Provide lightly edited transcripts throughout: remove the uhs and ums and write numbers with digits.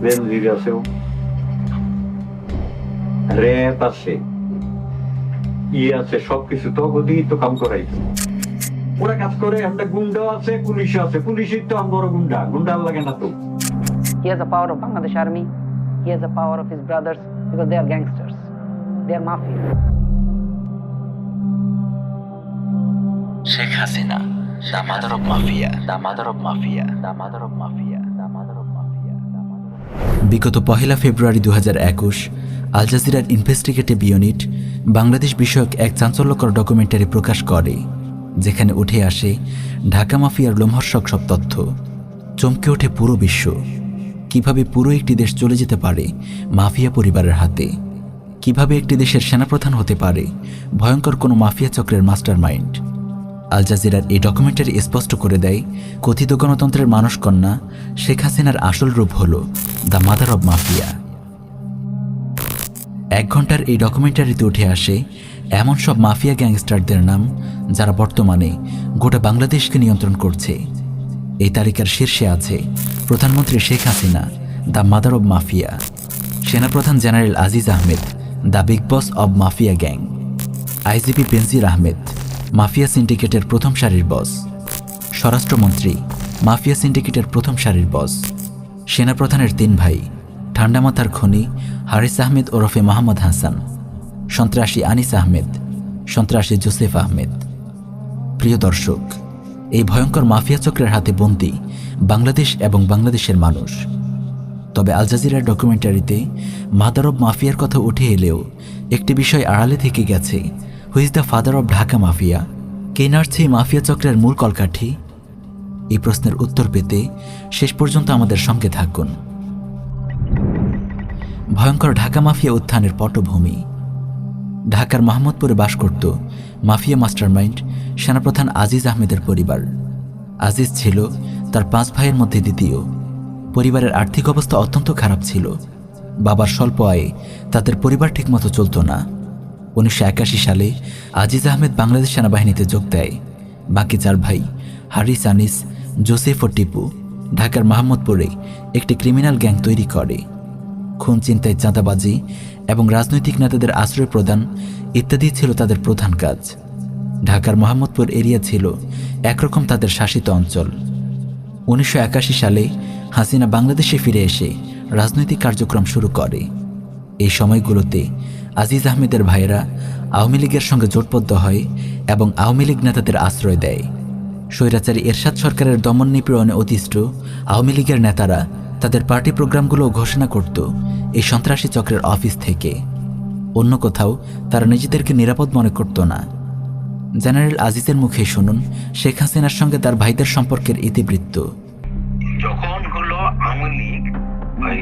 বেনজির আছে, র্যাব আছে, আছে, সবকিছু তো ওদিকে তো কাম করাইতো। ওরা কাজ করে, একটা গুন্ডা আছে, পুলিশ আছে, পুলিশের তো বড় গুন্ডা, গুন্ডা লাগে না তো। He has the power of Bangladesh Army. He has the power of his brothers because they are gangsters. They are mafia. Sheikh Hasina, the mother of mafia, the mother of mafia, the mother of mafia, the mother of mafia, the mother of... বিগত 1 ফেব্রুয়ারি 2021 আল জাজিরার investigative unit Bangladesh বিষয়ক এক চাঞ্চল্যকর documentary প্রকাশ করে, যেখানে উঠে আসে ঢাকা মাফিয়ার লোমহর্ষক সব তথ্য। চমকে ওঠে পুরো বিশ্ব। কিভাবে পুরো একটি দেশ চলে যেতে পারে মাফিয়া পরিবারের হাতে, কিভাবে একটি দেশের সেনাপ্রধান হতে পারে ভয়ঙ্কর কোনো মাফিয়া চক্রের মাস্টারমাইন্ড। আল জাজিরার এই ডকুমেন্টারি স্পষ্ট করে দেয় কথিত গণতন্ত্রের মানসকন্যা শেখ হাসিনার আসল রূপ হল দ্য মাদার অব মাফিয়া। 1 ঘন্টার এই ডকুমেন্টারিতে উঠে আসে এমন সব মাফিয়া গ্যাংস্টারদের নাম যারা বর্তমানে গোটা বাংলাদেশকে নিয়ন্ত্রণ করছে। এই তালিকার শীর্ষে আছে প্রধানমন্ত্রী Sheikh Hasina, the mother of mafia; সেনাপ্রধান general Aziz Ahmed, the big boss of mafia gang; IGP Benazir Ahmed, mafia সিন্ডিকেটের প্রথম সারির বস; স্বরাষ্ট্রমন্ত্রী, মাফিয়া সিন্ডিকেটের প্রথম সারির বস; সেনাপ্রধানের 3 ভাই, ঠান্ডা মাথার খনি হারিস আহমেদ ওরফে মোহাম্মদ হাসান; সন্ত্রাসী আনিস আহমেদ; সন্ত্রাসী জোসেফ আহমেদ। প্রিয় দর্শক, এই ভয়ঙ্কর মাফিয়া চক্রের হাতে বন্দী বাংলাদেশ এবং বাংলাদেশের মানুষ। তবে আল জাজিরার ডকুমেন্টারিতে মাদার অব মাফিয়ার কথা উঠে এলেও একটি বিষয় আড়ালে থেকে গেছে। Who is the father of Dhaka mafia? কে নাড়ছে এই মাফিয়া চক্রের মূল কলকাঠি? এই প্রশ্নের উত্তর পেতে শেষ পর্যন্ত আমাদের সঙ্গে থাকুন। ভয়ঙ্কর ঢাকা মাফিয়া উত্থানের পটভূমি। ঢাকার মোহাম্মদপুরে বাস করত মাফিয়া মাস্টারমাইন্ড সেনাপ্রধান আজিজ আহমেদের পরিবার। আজিজ ছিল তার 5 ভাইয়ের মধ্যে দ্বিতীয়। পরিবারের আর্থিক অবস্থা অত্যন্ত খারাপ ছিল। বাবার স্বল্প আয়ে তাদের পরিবার ঠিকমতো চলত না। 1981 সালে আজিজ আহমেদ বাংলাদেশ সেনাবাহিনীতে যোগ দেয়। বাকি 4 ভাই হারিস, আনিস, জোসেফ ও টিপু ঢাকার মোহাম্মদপুরে একটি ক্রিমিনাল গ্যাং তৈরি করে। খুন, চিন্তায়, চাঁদাবাজি এবং রাজনৈতিক নেতাদের আশ্রয় প্রদান ইত্যাদি ছিল তাদের প্রধান কাজ। ঢাকার মোহাম্মদপুর এরিয়া ছিল একরকম তাদের শাসিত অঞ্চল। 1981 সালে হাসিনা বাংলাদেশে ফিরে এসে রাজনৈতিক কার্যক্রম শুরু করে। এই সময়গুলোতে আজিজ আহমেদের ভাইয়েরা আওয়ামী লীগের সঙ্গে জোটবদ্ধ হয় এবং আওয়ামী লীগ নেতাদের আশ্রয় দেয়। স্বৈরাচারী এরশাদ সরকারের দমন নিপীড়নে অতিষ্ঠ আওয়ামী লীগের নেতারা তাদের পার্টি প্রোগ্রামগুলো ঘোষণা করত এই সন্ত্রাসী চক্রের অফিস থেকে। অন্য কোথাও তারা নিজেদেরকে নিরাপদ মনে করত না। জেনারেল আজিজের মুখে শুনুন শেখ হাসিনার সঙ্গে তার ভাইদের সম্পর্কের ইতিবৃত্ত। যখন হলো আওয়ামী লীগ ওই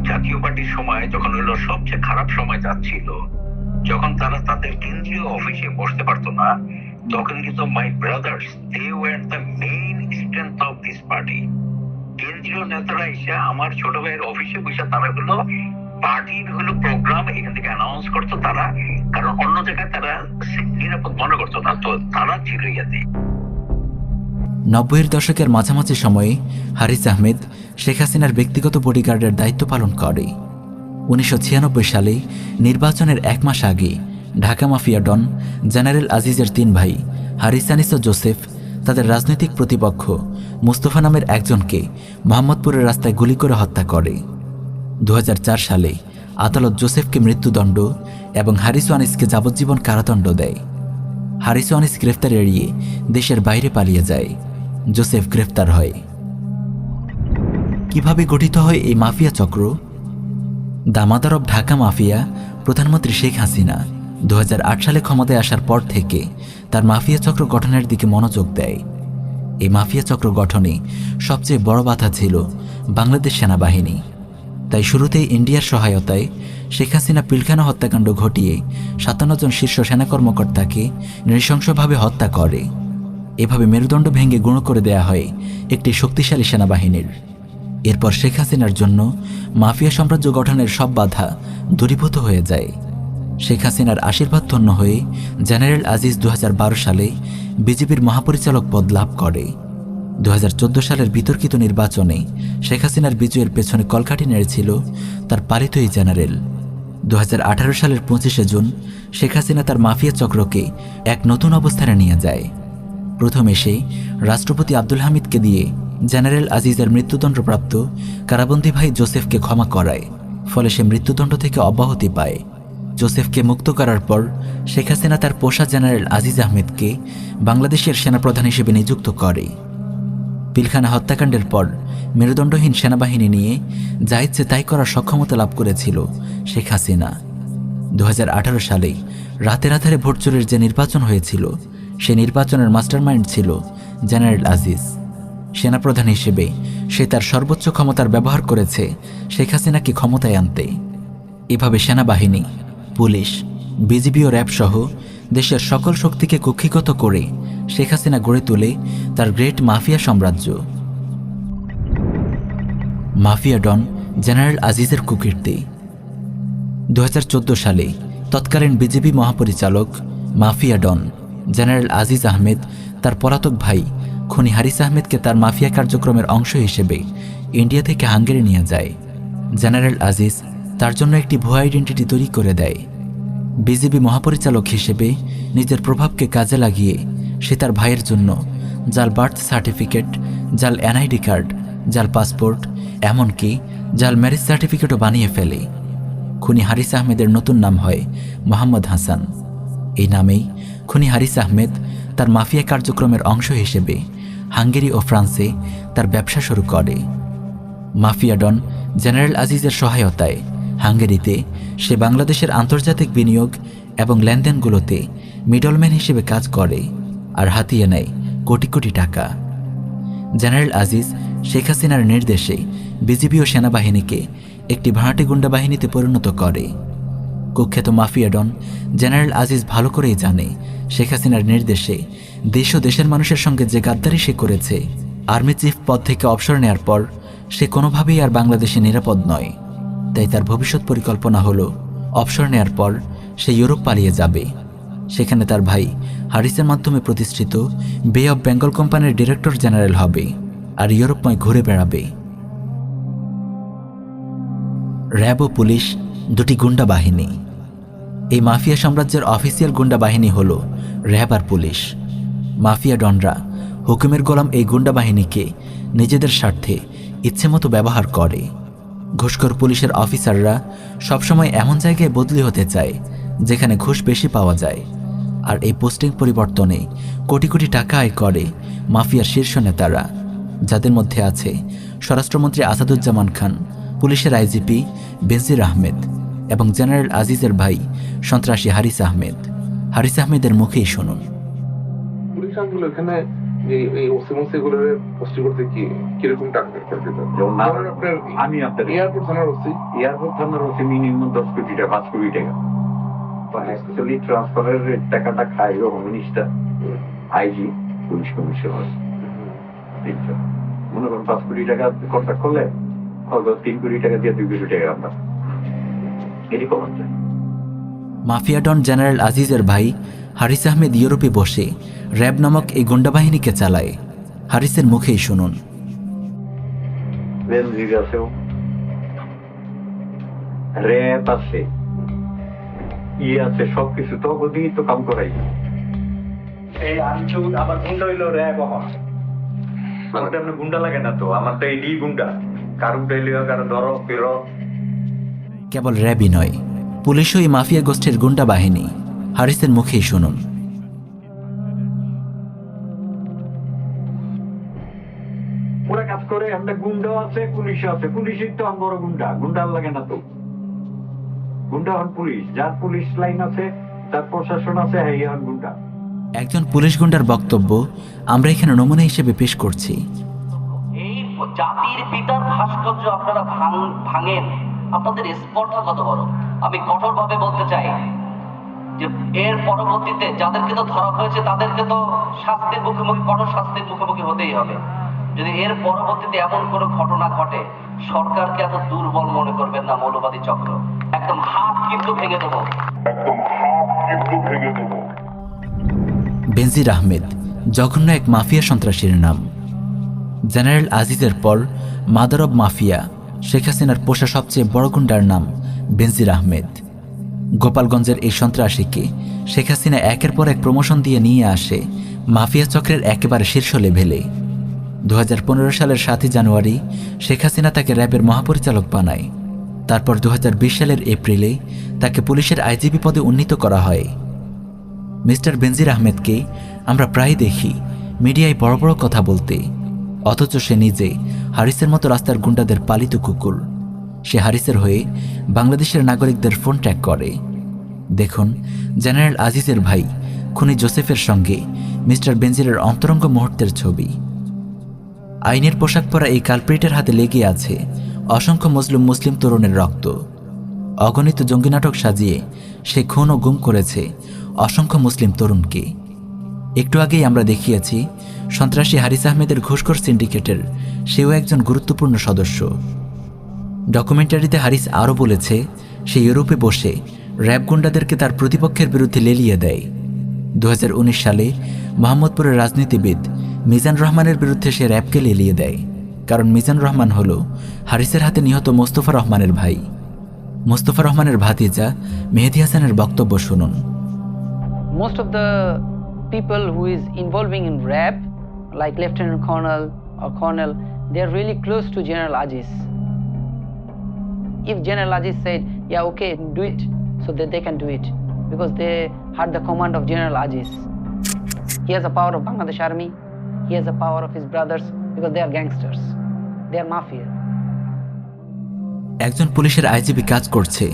জাতীয় পার্টির সময়, যখন হলো সবচেয়ে খারাপ সময় যাচ্ছিল, যখন তারা তাদের কেন্দ্রীয় অফিসে বসতে পারতো না, তখন কিন্তু my brothers they were the main strength of this party. কেন্দ্রীয় নেতারা এসে আমার ছোট ভাইয়ের অফিসে বসে তারা হলো পার্টির হলো প্রোগ্রাম এখান থেকে অ্যানাউন্স করতো তারা, কারণ অন্য জায়গায় তারা নিরাপদ মনে করতো না, তো তারা ছিল ইয়াতে। 90-এর দশকের মাঝামাঝি সময়ে হারিস আহমেদ শেখ হাসিনার ব্যক্তিগত বডিগার্ডের দায়িত্ব পালন করে। 1996 সালে নির্বাচনের 1 মাস আগে ঢাকা মাফিয়া ডন জেনারেল আজিজের 3 ভাই হারিস, আনিস ও জোসেফ তাদের রাজনৈতিক প্রতিপক্ষ মুস্তফা নামের একজনকে মোহাম্মদপুরের রাস্তায় গুলি করে হত্যা করে। 2004 সালে আদালত জোসেফকে মৃত্যুদণ্ড এবং হারিস ও আনিসকে যাবজ্জীবন কারাদণ্ড দেয়। হারিস ও আনিস গ্রেফতার এড়িয়ে দেশের বাইরে পালিয়ে যায়। জোসেফ গ্রেফতার হয়। কিভাবে গঠিত হয় এই মাফিয়া চক্র? The mother of Dhaka mafia প্রধানমন্ত্রী শেখ হাসিনা 2008 সালে ক্ষমতায় আসার পর থেকে তার মাফিয়া চক্র গঠনের দিকে মনোযোগ দেয়। এই মাফিয়া চক্র গঠনে সবচেয়ে বড় বাধা ছিল বাংলাদেশ সেনাবাহিনী। তাই শুরুতেই ইন্ডিয়ার সহায়তায় শেখ হাসিনা পিলখানা হত্যাকাণ্ড ঘটিয়ে 57 জন শীর্ষ সেনা কর্মকর্তাকে নৃশংসভাবে হত্যা করে। এভাবে মেরুদণ্ড ভেঙে গুঁড়ো করে দেয়া হয় একটি শক্তিশালী সেনাবাহিনীর। এরপর শেখ হাসিনার জন্য মাফিয়া সাম্রাজ্য গঠনের সব বাধা দূরীভূত হয়ে যায়। শেখ হাসিনার আশীর্বাদ ধন্য হয়ে জেনারেল আজিজ 2012 সালে বিজেপির মহাপরিচালক পদ লাভ করে। 2014 সালের বিতর্কিত নির্বাচনে শেখ হাসিনার বিজয়ের পেছনে কলকাঠি নেড়েছিল তার পালিত এই জেনারেল। 2018 সালের 25শে জুন শেখ হাসিনা তার মাফিয়া চক্রকে এক নতুন অবস্থানে নিয়ে যায়। প্রথমে সে রাষ্ট্রপতি আব্দুল হামিদকে দিয়ে জেনারেল আজিজের মৃত্যুদণ্ডপ্রাপ্ত কারাবন্দী ভাই জোসেফকে ক্ষমা করায়, ফলে সে মৃত্যুদণ্ড থেকে অব্যাহতি পায়। জোসেফকে মুক্ত করার পর শেখ হাসিনা তার পোষা জেনারেল আজিজ আহমেদকে বাংলাদেশের সেনাপ্রধান হিসেবে নিযুক্ত করে। পিলখানা হত্যাকাণ্ডের পর মেরুদণ্ডহীন সেনাবাহিনী নিয়ে যা ইচ্ছে তাই করার সক্ষমতা লাভ করেছিল শেখ হাসিনা। 2018 সালে রাতের আধারে ভোট চোরের যে নির্বাচন হয়েছিল, সে নির্বাচনের মাস্টারমাইন্ড ছিল জেনারেল আজিজ। সেনাপ্রধান হিসেবে সে তার সর্বোচ্চ ক্ষমতার ব্যবহার করেছে শেখ হাসিনাকে ক্ষমতায় আনতে। এভাবে সেনাবাহিনী, পুলিশ, বিজিবি ও র্যাব সহ দেশের সকল শক্তিকে কক্ষিগত করে শেখ হাসিনা গড়ে তোলে তার গ্রেট মাফিয়া সাম্রাজ্য। মাফিয়া ডন জেনারেল আজিজের কুকীর্তি। 2014 সালে তৎকালীন বিজেপি মহাপরিচালক mafia don general Aziz Ahmed তার পলাতক ভাই খুনি হারিস আহমেদকে তার মাফিয়া কার্যক্রমের অংশ হিসেবে ইন্ডিয়া থেকে হাঙ্গেরি নিয়ে যায়। জেনারেল আজিজ তার জন্য একটি ভুয়া আইডেন্টিটি তৈরি করে দেয়। বিজেপি মহাপরিচালক হিসেবে নিজের প্রভাবকে কাজে লাগিয়ে সে তার ভাইয়ের জন্য জাল বার্থ সার্টিফিকেট, জাল এনআইডি কার্ড, জাল পাসপোর্ট, এমনকি জাল ম্যারেজ সার্টিফিকেটও বানিয়ে ফেলে। খুনি হারিস আহমেদের নতুন নাম হয় মোহাম্মদ হাসান। এই নামেই খুনি হারিস আহমেদ তার মাফিয়া কার্যক্রমের অংশ হিসেবে হাঙ্গেরি ও ফ্রান্সে তার ব্যবসা শুরু করে। মাফিয়া ডন জেনারেল আজিজের সহায়তায় হাঙ্গেরিতে সে বাংলাদেশের আন্তর্জাতিক বিনিয়োগ এবং লেনদেনগুলোতে মিডলম্যান হিসেবে কাজ করে আর হাতিয়ে নেয় কোটি কোটি টাকা। জেনারেল আজিজ শেখ হাসিনার নির্দেশে বিজিবি ও সেনাবাহিনীকে একটি ভাড়াটে গুন্ডা বাহিনীতে পরিণত করে। কুখ্যাত মাফিয়া ডন জেনারেল আজিজ ভালো করেই জানে শেখ হাসিনার নির্দেশে দেশ ও দেশের মানুষের সঙ্গে যে গাদ্দারি সে করেছে, আর্মি চিফ পদ থেকে অবসর নেওয়ার পর সে কোনোভাবেই আর বাংলাদেশে নিরাপদ নয়। তাই তার ভবিষ্যৎ পরিকল্পনা হলো অবসর নেওয়ার পর সে ইউরোপ পালিয়ে যাবে। সেখানে তার ভাই হারিসের মাধ্যমে প্রতিষ্ঠিত বে অব বেঙ্গল কোম্পানির ডিরেক্টর জেনারেল হবে আর ইউরোপময় ঘুরে বেড়াবে। র্যাব ও পুলিশ দুটি গুন্ডা বাহিনী। এই মাফিয়া সাম্রাজ্যের অফিসিয়াল গুন্ডা বাহিনী হল র্যাব আর পুলিশ। মাফিয়া ডনরা হুকুমের গোলাম এই গুন্ডা বাহিনীকে নিজেদের স্বার্থে ইচ্ছেমতো ব্যবহার করে। ঘুষখোর পুলিশের অফিসাররা সবসময় এমন জায়গায় বদলি হতে চায় যেখানে ঘুষ বেশি পাওয়া যায়, আর এই পোস্টিং পরিবর্তনে কোটি কোটি টাকা আয় করে মাফিয়ার শীর্ষ নেতারা, যাদের মধ্যে আছে স্বরাষ্ট্রমন্ত্রী আসাদুজ্জামান খান, পুলিশের আইজিপি বেনজির আহমেদ এবং জেনারেল আজিজের ভাই সন্ত্রাসী হারিস আহমেদ। হারিস আহমেদের মুখেই শুনুন। পুলিশ আঙ্গুল এখানে এই ওসিমোসিগুলোর পোস্ট করতে কিরকম টাকা দিত? যেমন ধরেন আপনার আমি আপনার এয়ারপোর্ট থানার ওসি মিনিমাম 10 কোটি টাকা, 5 কোটি টাকা। অ্যাকচুয়ালি ট্রান্সফারের টাকাটা খাইল home minister, IG, police commissioner. মনে করেন 5 কোটি টাকা কন্ট্যাক্ট করলে হয়তো 3 কোটি টাকা দিয়ে 2 কোটি টাকা আমরা এটি কমান যায়। মাফিয়া ডন জেনারেল আজিজের ভাই হারিস আহমেদ ইউরোপে বসে র্যাব নামক এই গুন্ডা বাহিনীকে চালায়। হারিসের মুখেই শুনুন। বেনজির আছেও, র্যাব আছে, আছে, সবকিছু তো ওদিকে তো কাম করাই। এই আনচুদ আবার গুন্ডা হইলো র্যাব হওয়া, আমার তো এমনি গুন্ডা লাগে না তো, আমার তো এই গুন্ডা, কারো ডাইলিও কারো ধরো ফেরো। কেবল র্যাবই নয়, পুলিশও এই মাফিয়া গোষ্ঠীর গুন্ডা বাহিনী। হারিসের মুখেই শুনুন। ওরা কাজ করে, আমরা গুন্ডাও আছে, পুলিশও আছে। পুলিশের তো বড় গুন্ডা, গুন্ডার লাগে না তো। গুন্ডা হন পুলিশ, যার পুলিশ লাইন আছে, যার প্রশাসন আছে, হ্যাঁ হন গুন্ডা। একজন পুলিশ গুন্ডার বক্তব্য আমরা এখানে নমুনা হিসেবে পেশ করছি। এই জাতির পিতার ভাস্কর্য আপনারা ভাঙেন, আপনাদের স্পর্ধা কত বড়। আমি কঠোরভাবে বলতে চাই যে এর পরবর্তীতে যাদেরকে তো ধরা হয়েছে তাদেরকে তো শাস্তির মুখোমুখি, কঠোর শাস্তির মুখোমুখি হতেই হবে। যদি এর পরবর্তীতে এমন কোনো ঘটনা ঘটে, সরকারকে এত দুর্বল মনে করবেন না মৌলবাদী চক্র, একদম হাত কিন্তু ভেঙে দেবো। বেনজির আহমেদ জঘন্য এক মাফিয়া সন্ত্রাসীর নাম। জেনারেল আজিজের পর মাদার অব মাফিয়া শেখ হাসিনার পোষা সবচেয়ে বড় গুন্ডার নাম বেনজির আহমেদ। গোপালগঞ্জের এই সন্ত্রাসীকে শেখ হাসিনা একের পর এক প্রমোশন দিয়ে নিয়ে আসে মাফিয়া চক্রের একেবারে শীর্ষ লেভেলে। 2015 সালের 7 জানুয়ারি শেখ হাসিনা তাকে র্যাবের মহাপরিচালক বানায়। তারপর 2020 সালের এপ্রিলে তাকে পুলিশের আইজিপি পদে উন্নীত করা হয়। মিস্টার বেনজির আহমেদকে আমরা প্রায় দেখি মিডিয়ায় বড় বড় কথা বলতে, অথচ সে নিজে হারিসের মতো রাস্তার গুন্ডাদের পালিত কুকুর। সে হারিসের হয়ে বাংলাদেশের নাগরিকদের ফোন ট্র্যাক করে। দেখুন জেনারেল আজিজের ভাই খুনি জোসেফের সঙ্গে মিস্টার বেনজিরের অন্তরঙ্গ মুহূর্তের ছবি। আইনের পোশাক পরা এই কালপ্রিটের হাতে লেগে আছে অসংখ্য মুসলিম তরুণের রক্ত। অগণিত জঙ্গি নাটক সাজিয়ে সে খুন ও গুম করেছে অসংখ্য মুসলিম তরুণকে। একটু আগেই আমরা দেখিয়েছি সন্ত্রাসী হারিস আহমেদের ঘুষখোর সিন্ডিকেটের সেও একজন গুরুত্বপূর্ণ সদস্য। ডকুমেন্টারিতে হারিস আরও বলেছে সে ইউরোপে বসে র্যাব গুন্ডাদেরকে তার প্রতিপক্ষের বিরুদ্ধে লেলিয়ে দেয়। 2019 সালে মোহাম্মদপুরের রাজনীতিবিদ মিজান রহমানের বিরুদ্ধে সে র্যাবকে লেলিয়ে দেয়, কারণ মিজান রহমান হল হারিসের হাতে নিহত মোস্তফা রহমানের ভাই। মোস্তফা রহমানের ভাতিজা মেহেদি হাসানের বক্তব্য শুনুন। Most of the people who is involving in rap, like Lieutenant Colonel or Colonel, they are really close to General Aziz. If General Aziz said, yeah, okay, do it, so that they can do it, because they had the command of General Aziz. He has the power of Bangladesh Army, he has the power of his brothers, because they are gangsters, they are mafia. একজন পুলিশের IGP কাজ করছে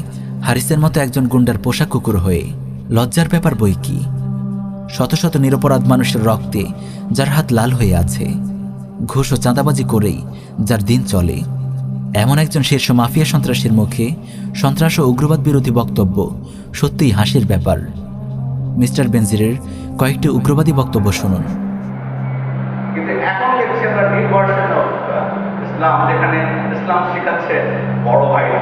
হারিসের মতো একজন গুন্ডার পোষা কুকুর হয়ে। লজ্জার ব্যাপার বই কি! শত শত নিরপরাধ মানুষের রক্তে যার হাত লাল হয়ে আছে, ঘুষ ও চাঁদাবাজি করেই যার দিন চলে, এমন একজন শীর্ষ মাফিয়া সন্ত্রাসীর মুখে সন্ত্রাস ও উগ্রবাদ বিরোধী বক্তব্য সত্যিই হাসির ব্যাপার। মিস্টার বেনজিরের কয়েকটি উগ্রবাদী বক্তব্য শুনুন। কিন্তু এখন দেখছি আমরা নিউ ভার্সন অফ ইসলাম, যেখানে ইসলাম শেখাচ্ছে বড় ভাইরা।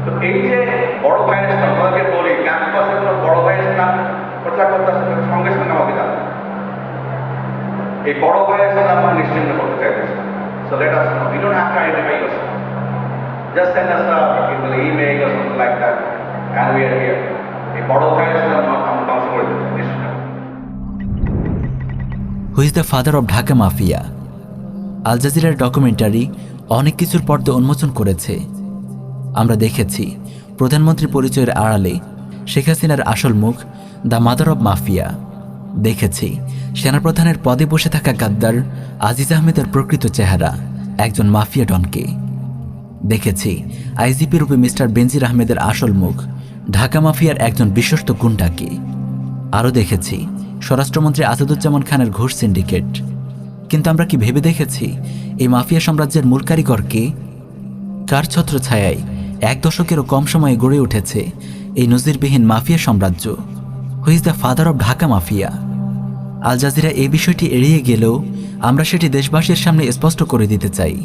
তো এই যে বড় ভাইয়ের ইসলাম, আমাকে বলি ক্যাম্পাসে কোনো বড় ভাইয়ের ইসলাম প্রচার করতে আসলে সঙ্গে সঙ্গে আমাকে জানাবে এই বড় ভাইয়ের ইসলাম আমরা নিশ্চিন্ত করতে চাইতেছি। So let us know. We don't have to identify yourself. Just send us an email or something like that, and we are here. এই বড় ভাইয়ের ইসলাম আমরা ধ্বংস করে দিচ্ছি নিশ্চিত। Who is the father of Dhaka mafia? Al জাজিরার ডকুমেন্টারি অনেক কিছুর পর্দা উন্মোচন করেছে। আমরা দেখেছি প্রধানমন্ত্রী পরিচয়ের আড়ালে শেখ হাসিনার আসল মুখ দ্য মাদার অব মাফিয়া। দেখেছি সেনাপ্রধানের পদে বসে থাকা গাদ্দার আজিজ আহমেদের প্রকৃত চেহারা, একজন মাফিয়া ডনকে। দেখেছি আইজিপি রূপে মিস্টার বেনজির আহমেদের আসল মুখ ঢাকা মাফিয়ার একজন বিশ্বস্ত গুন্ডাকে। আরও দেখেছি স্বরাষ্ট্রমন্ত্রী আসাদুজ্জামান খানের ঘুষ সিন্ডিকেট। কিন্তু আমরা কি ভেবে দেখেছি এই মাফিয়া সাম্রাজ্যের মূল কারিগরকে? কার ছত্রছায়ায় 1 দশকেরও কম সময়ে গড়ে উঠেছে এই নজিরবিহীন মাফিয়া সাম্রাজ্য? Who is the father of Dhaka mafia? Al Jazeera এই বিষয়টি এড়িয়ে গেলেও আমরা সেটি দেশবাসীর সামনে স্পষ্ট করে দিতে চাই।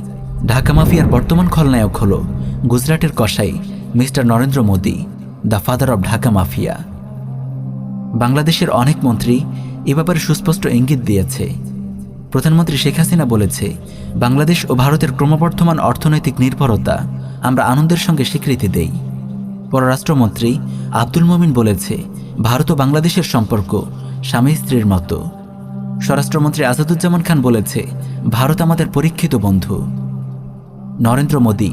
ঢাকা মাফিয়ার বর্তমান খলনায়ক হল গুজরাটের কসাই mister Narendra Modi, the father of Dhaka mafia. বাংলাদেশের অনেক মন্ত্রী এ ব্যাপারে সুস্পষ্ট ইঙ্গিত দিয়েছে। প্রধানমন্ত্রী শেখ হাসিনা বলেছে, বাংলাদেশ ও ভারতের ক্রমবর্ধমান অর্থনৈতিক নির্ভরতা আমরা আনন্দের সঙ্গে স্বীকৃতি দেই। পররাষ্ট্রমন্ত্রী আব্দুল মোমিন বলেছে, ভারত ও বাংলাদেশের সম্পর্ক স্বামী স্ত্রীর মতো। স্বরাষ্ট্রমন্ত্রী আসাদুজ্জামান খান বলেছে, ভারত আমাদের পরীক্ষিত বন্ধু। নরেন্দ্র মোদী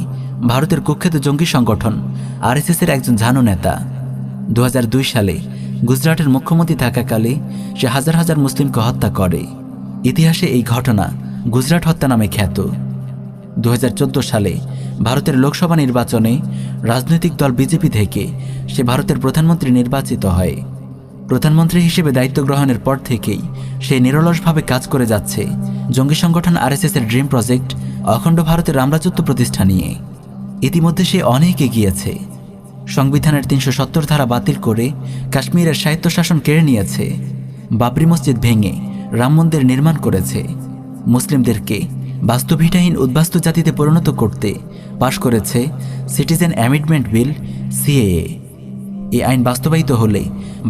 ভারতের কুখ্যাত জঙ্গি সংগঠন আরএসএসের একজন ঝানু নেতা। 2002 সালে গুজরাটের মুখ্যমন্ত্রী থাকাকালে সে হাজার হাজার মুসলিমকে হত্যা করে। ইতিহাসে এই ঘটনা গুজরাট হত্যা নামে খ্যাত। 2014 সালে ভারতের লোকসভা নির্বাচনে রাজনৈতিক দল বিজেপি থেকে সে ভারতের প্রধানমন্ত্রী নির্বাচিত হয়। প্রধানমন্ত্রী হিসেবে দায়িত্ব গ্রহণের পর থেকেই সে নিরলসভাবে কাজ করে যাচ্ছে জঙ্গি সংগঠন আরএসএসের ড্রিম প্রজেক্ট অখণ্ড ভারতের রামরাজত্ব প্রতিষ্ঠা নিয়ে। ইতিমধ্যে সে অনেক এগিয়েছে। সংবিধানের 370 ধারা বাতিল করে কাশ্মীরের স্বায়ত্তশাসন কেড়ে নিয়েছে, বাবরি মসজিদ ভেঙে রাম মন্দির নির্মাণ করেছে, মুসলিমদেরকে বাস্তুভিটাহীন উদ্বাস্তু জাতিতে পরিণত করতে পাশ করেছে সিটিজেন অ্যামেন্ডমেন্ট বিল সিএএ। এই আইন বাস্তবায়িত হলে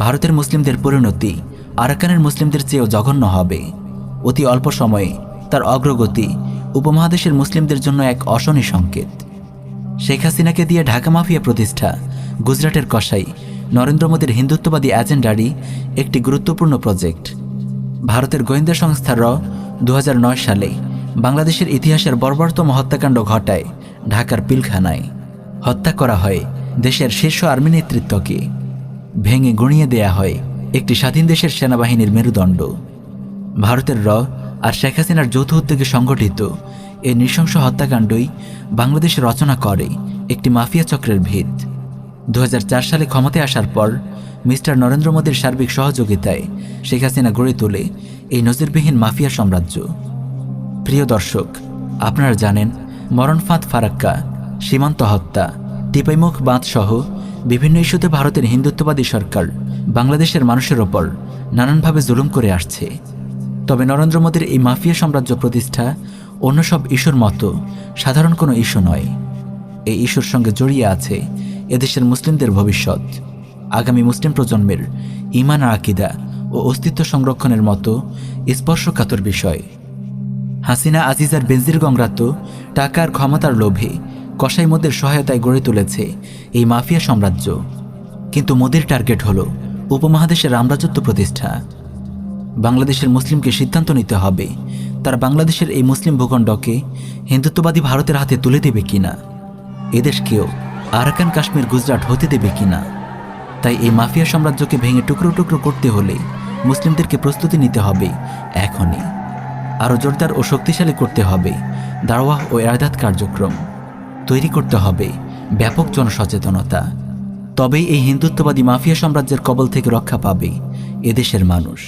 ভারতের মুসলিমদের পরিণতি আরাকানের মুসলিমদের চেয়েও জঘন্য হবে। অতি অল্প সময়ে তার অগ্রগতি উপমহাদেশের মুসলিমদের জন্য এক অশনি সংকেত। শেখ হাসিনাকে দিয়ে ঢাকা মাফিয়া প্রতিষ্ঠা গুজরাটের কসাই নরেন্দ্র মোদীর হিন্দুত্ববাদী এজেন্ডারই একটি গুরুত্বপূর্ণ প্রজেক্ট। ভারতের গোয়েন্দা সংস্থা র 2009 সালে বাংলাদেশের ইতিহাসের বর্বরতম হত্যাকাণ্ড ঘটায় ঢাকার পিলখানায়। হত্যা করা হয় দেশের শীর্ষ আর্মি নেতৃত্বকে, ভেঙে গুঁড়িয়ে দেয়া হয় একটি স্বাধীন দেশের সেনাবাহিনীর মেরুদণ্ড। ভারতের র আর শেখ হাসিনার যৌথ উদ্যোগে সংগঠিত এই নৃশংস হত্যাকাণ্ডই বাংলাদেশে রচনা করে একটি মাফিয়া চক্রের ভিত। 2004 সালে ক্ষমতায় আসার পর মিস্টার নরেন্দ্র মোদীর সার্বিক সহযোগিতায় শেখ হাসিনা গড়ে তোলে এই নজিরবিহীন মাফিয়া সাম্রাজ্য। প্রিয় দর্শক, আপনারা জানেন মরণফাঁদ ফারাক্কা, সীমান্ত হত্যা, টিপাইমুখ বাঁধ সহ বিভিন্ন ইস্যুতে ভারতের হিন্দুত্ববাদী সরকার বাংলাদেশের মানুষের ওপর নানানভাবে জুলুম করে আসছে। তবে নরেন্দ্র মোদীর এই মাফিয়া সাম্রাজ্য প্রতিষ্ঠা অন্য সব ইস্যুর মতো সাধারণ কোনো ইস্যু নয়। এই ইস্যুর সঙ্গে জড়িয়ে আছে এদেশের মুসলিমদের ভবিষ্যৎ, আগামী মুসলিম প্রজন্মের ঈমান আর আকীদা ও অস্তিত্ব সংরক্ষণের মতো স্পর্শকাতর বিষয়। হাসিনা আজিজার বেনজির গংরাতো টাকার ক্ষমতার লোভে কসাই মোদের সহায়তায় গড়ে তুলেছে এই মাফিয়া সাম্রাজ্য। কিন্তু মোদির টার্গেট হল উপমহাদেশের রামরাজত্ব প্রতিষ্ঠা। বাংলাদেশের মুসলিমকে সিদ্ধান্ত নিতে হবে তারা বাংলাদেশের এই মুসলিম ভূখণ্ডকে হিন্দুত্ববাদী ভারতের হাতে তুলে দেবে কিনা, এদেশকেও আরাকান কাশ্মীর গুজরাট হতে দেবে কিনা। তাই এই মাফিয়া সাম্রাজ্যকে ভেঙে টুকরো টুকরো করতে হলে মুসলিমদেরকে প্রস্তুতি নিতে হবে এখনই। আরও জোরদার ও শক্তিশালী করতে হবে দাওয়াহ ও ইরশাদ কার্যক্রম, তৈরি করতে হবে ব্যাপক জনসচেতনতা। তবেই এই হিন্দুত্ববাদী মাফিয়া সাম্রাজ্যের কবল থেকে রক্ষা পাবে এদেশের মানুষ।